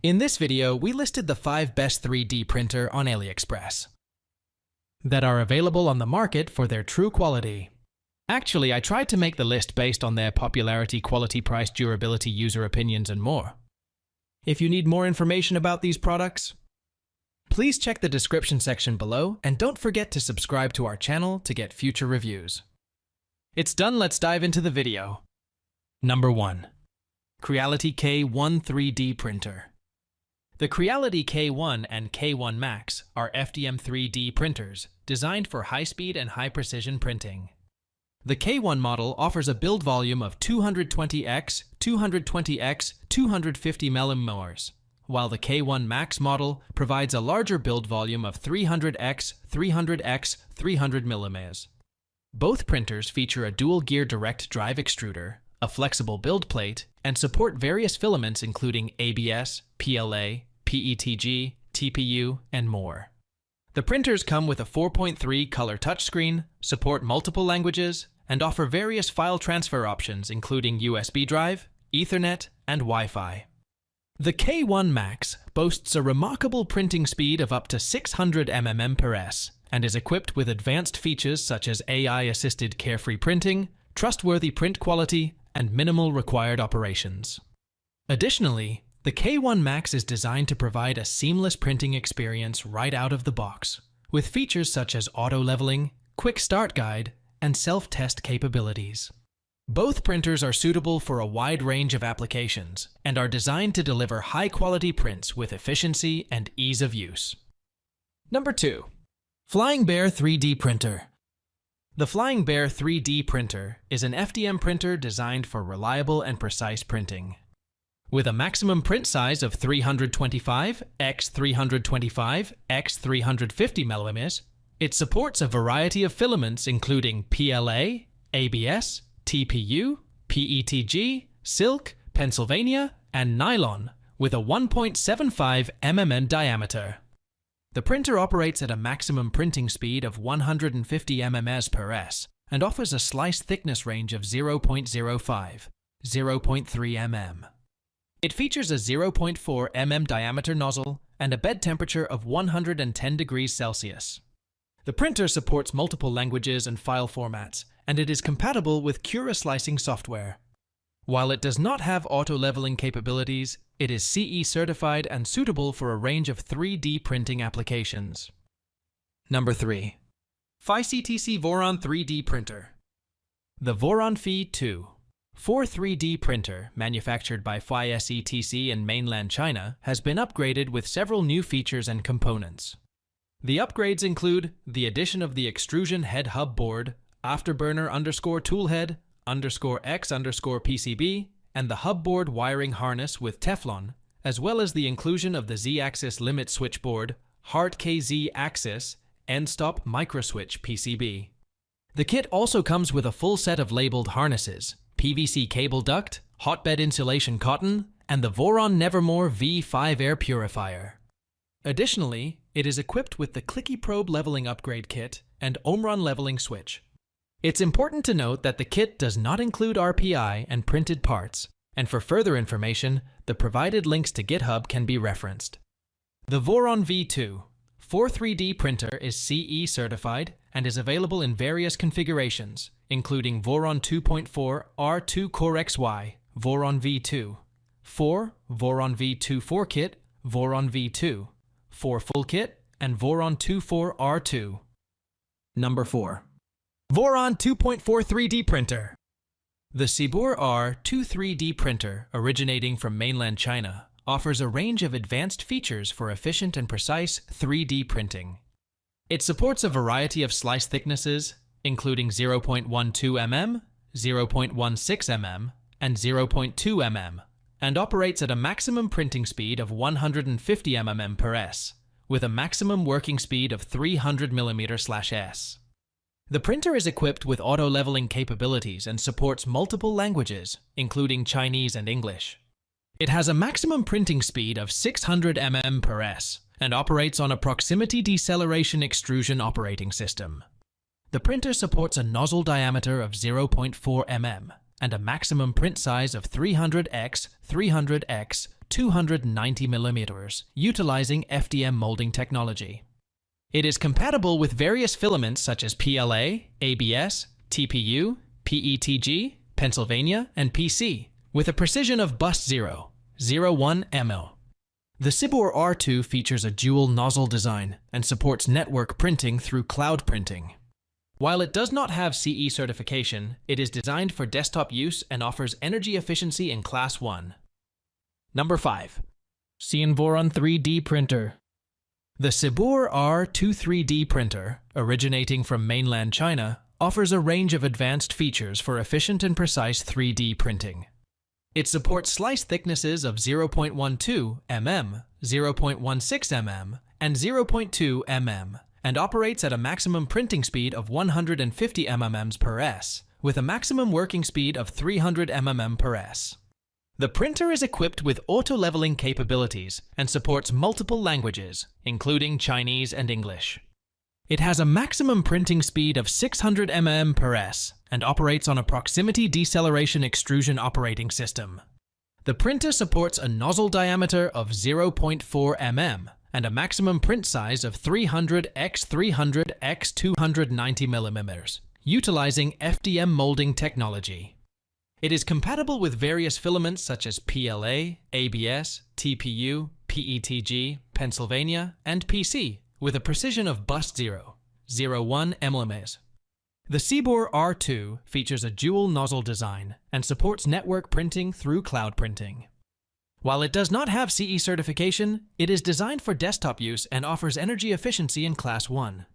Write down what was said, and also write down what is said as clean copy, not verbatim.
In this video, we listed the 5 best 3D printer on AliExpress that are available on the market for their true quality. Actually, I tried to make the list based on their popularity, quality, price, durability, user opinions, and more. If you need more information about these products, please check the description section below and don't forget to subscribe to our channel to get future reviews. It's done, let's dive into the video. Number 1. CREALITY K1 3D Printer. The CREALITY K1 and K1 Max are FDM 3D printers designed for high-speed and high-precision printing. The K1 model offers a build volume of 220x, 220x, 250 mm, while the K1 Max model provides a larger build volume of 300x, 300x, 300 mm. Both printers feature a dual-gear direct drive extruder, a flexible build plate, and support various filaments including ABS, PLA, PETG, TPU, and more. The printers come with a 4.3 color touchscreen, support multiple languages, and offer various file transfer options including USB drive, Ethernet, and Wi-Fi. The K1 Max boasts a remarkable printing speed of up to 600 mm/s and is equipped with advanced features such as AI-assisted carefree printing, trustworthy print quality, and minimal required operations. Additionally, the K1 Max is designed to provide a seamless printing experience right out of the box, with features such as auto-leveling, quick start guide, and self-test capabilities. Both printers are suitable for a wide range of applications and are designed to deliver high-quality prints with efficiency and ease of use. Number 2. Flying Bear 3D Printer. The Flying Bear 3D printer is an FDM printer designed for reliable and precise printing. With a maximum print size of 325 x 325 x 350 mm, it supports a variety of filaments including PLA, ABS, TPU, PETG, silk, Pennsylvania, and nylon, with a 1.75 mm diameter. The printer operates at a maximum printing speed of 150 mm/s and offers a slice thickness range of 0.05, 0.3 mm. It features a 0.4 mm diameter nozzle and a bed temperature of 110 degrees Celsius. The printer supports multiple languages and file formats, and it is compatible with Cura slicing software. While it does not have auto-leveling capabilities, it is CE certified and suitable for a range of 3D printing applications. Number 3. FYSETC Voron 3D Printer. The Voron FY2 3D printer, manufactured by FYSETC in mainland China, has been upgraded with several new features and components. The upgrades include the addition of the extrusion head hub board, afterburner_toolhead_X_PCB, and the hub board wiring harness with Teflon, as well as the inclusion of the Z-axis limit switchboard, hard KZ axis, end-stop microswitch PCB. The kit also comes with a full set of labeled harnesses, PVC cable duct, hotbed insulation cotton, and the Voron Nevermore V5 air purifier. Additionally, it is equipped with the Clicky Probe leveling upgrade kit and Omron leveling switch. It's important to note that the kit does not include RPI and printed parts, and for further information, the provided links to GitHub can be referenced. The Voron V2 3D printer is CE certified and is available in various configurations, including Voron 2.4 R2 Core XY, Voron V2, 4, Voron V2 4 Kit, Voron V2, 4 Full Kit, and Voron 2.4 R2. Number 4. Voron 2.4 3D Printer. The Cibor R2 3D printer, originating from mainland China, offers a range of advanced features for efficient and precise 3D printing. It supports a variety of slice thicknesses, including 0.12 mm, 0.16 mm, and 0.2 mm, and operates at a maximum printing speed of 150 mm/s, with a maximum working speed of 300 mm/s. The printer is equipped with auto-leveling capabilities and supports multiple languages, including Chinese and English. It has a maximum printing speed of 600 mm/s and operates on a proximity deceleration extrusion operating system. The printer supports a nozzle diameter of 0.4 mm and a maximum print size of 300x 300x 290 mm, utilizing FDM molding technology. It is compatible with various filaments such as PLA, ABS, TPU, PETG, Pennsylvania, and PC, with a precision of bus 0.01 mm. The CBOR R2 features a dual nozzle design and supports network printing through cloud printing. While it does not have CE certification, it is designed for desktop use and offers energy efficiency in Class 1. Number 5. CNVORON 3D Printer. The CBOR R2 3D printer, originating from mainland China, offers a range of advanced features for efficient and precise 3D printing. It supports slice thicknesses of 0.12 mm, 0.16 mm, and 0.2 mm, and operates at a maximum printing speed of 150 mm per s, with a maximum working speed of 300 mm per s. The printer is equipped with auto-leveling capabilities and supports multiple languages, including Chinese and English. It has a maximum printing speed of 600 mm per s and operates on a proximity deceleration extrusion operating system. The printer supports a nozzle diameter of 0.4 mm and a maximum print size of 300x 300x 290 mm, utilizing FDM molding technology. It is compatible with various filaments such as PLA, ABS, TPU, PETG, Pennsylvania, and PC, with a precision of bus 0.01 mm. The CBOR R2 features a dual nozzle design and supports network printing through cloud printing. While it does not have CE certification, it is designed for desktop use and offers energy efficiency in Class 1.